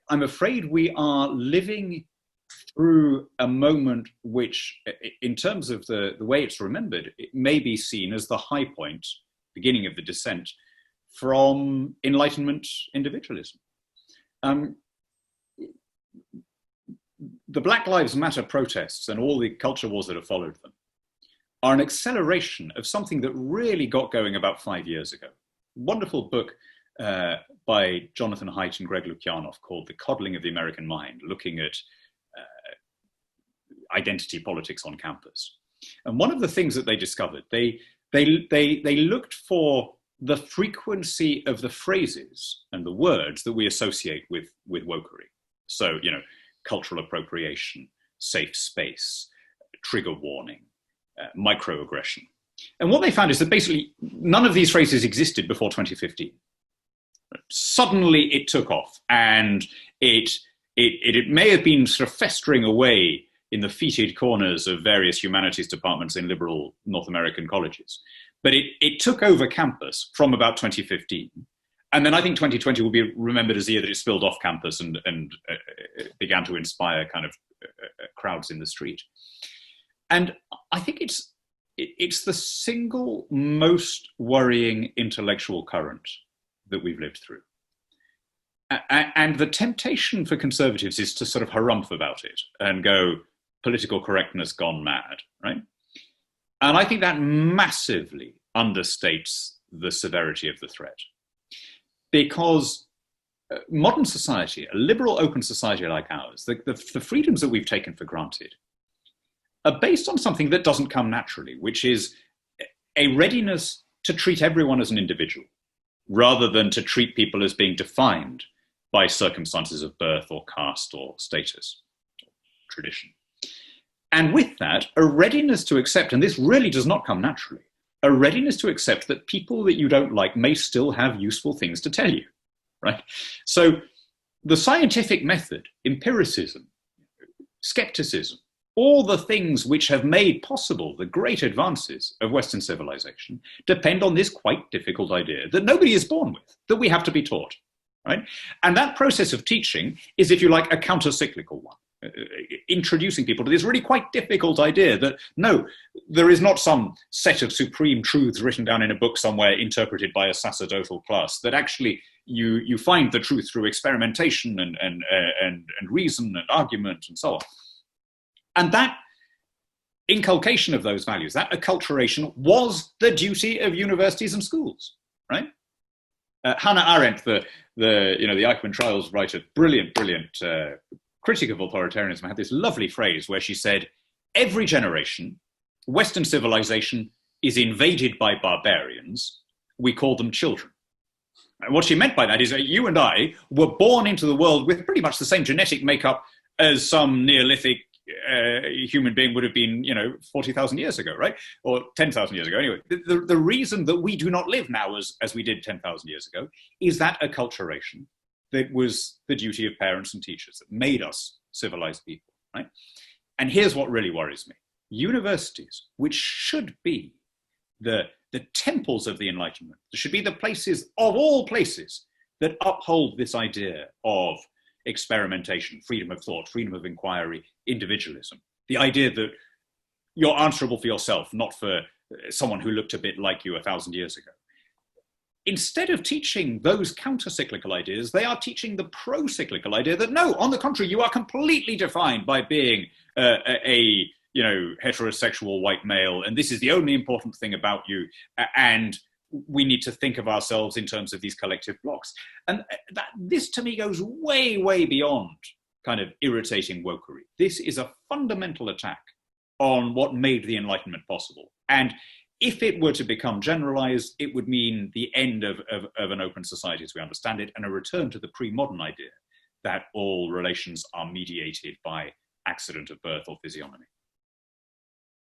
I'm afraid we are living through a moment which, in terms of the way it's remembered, it may be seen as the high point, beginning of the descent from Enlightenment individualism. The Black Lives Matter protests and all the culture wars that have followed them are an acceleration of something that really got going about 5 years ago. Wonderful book by Jonathan Haidt and Greg Lukianoff called The Coddling of the American Mind, looking at identity politics on campus. And one of the things that they discovered, they looked for the frequency of the phrases and the words that we associate with wokery. So, you know, cultural appropriation, safe space, trigger warning, microaggression. And what they found is that basically none of these phrases existed before 2015. Suddenly it took off, and it may have been sort of festering away in the fetid corners of various humanities departments in liberal North American colleges. But it took over campus from about 2015. And then I think 2020 will be remembered as the year that it spilled off campus and began to inspire kind of crowds in the street. And I think it's the single most worrying intellectual current that we've lived through. And the temptation for conservatives is to sort of harumph about it and go, political correctness gone mad, right? And I think that massively understates the severity of the threat. Because modern society, a liberal open society like ours, the freedoms that we've taken for granted are based on something that doesn't come naturally, which is a readiness to treat everyone as an individual, rather than to treat people as being defined by circumstances of birth or caste or status, or tradition. And with that, a readiness to accept, and this really does not come naturally, a readiness to accept that people that you don't like may still have useful things to tell you, right? So the scientific method, empiricism, skepticism, all the things which have made possible the great advances of Western civilization depend on this quite difficult idea that nobody is born with, that we have to be taught, right? And that process of teaching is, if you like, a counter-cyclical one. Introducing people to this really quite difficult idea that no, there is not some set of supreme truths written down in a book somewhere interpreted by a sacerdotal class, that actually you find the truth through experimentation and reason and argument and so on. And that inculcation of those values, that acculturation, was the duty of universities and schools, right? Hannah Arendt, the Eichmann Trials writer, brilliant critic of authoritarianism, had this lovely phrase where she said, every generation, Western civilization is invaded by barbarians. We call them children. And what she meant by that is that you and I were born into the world with pretty much the same genetic makeup as some Neolithic human being would have been, 40,000 years ago, right? Or 10,000 years ago. Anyway, the reason that we do not live now as we did 10,000 years ago is that acculturation that was the duty of parents and teachers that made us civilized people, right? And here's what really worries me. Universities, which should be the temples of the Enlightenment, should be the places of all places that uphold this idea of experimentation, freedom of thought, freedom of inquiry, individualism. The idea that you're answerable for yourself, not for someone who looked a bit like you 1,000 years ago. Instead of teaching those counter-cyclical ideas, they are teaching the pro-cyclical idea that no, on the contrary, you are completely defined by being a heterosexual white male, and this is the only important thing about you, and we need to think of ourselves in terms of these collective blocks. And this to me goes way, way beyond kind of irritating wokery. This is a fundamental attack on what made the Enlightenment possible. And if it were to become generalized, it would mean the end of an open society as we understand it, and a return to the pre-modern idea that all relations are mediated by accident of birth or physiognomy.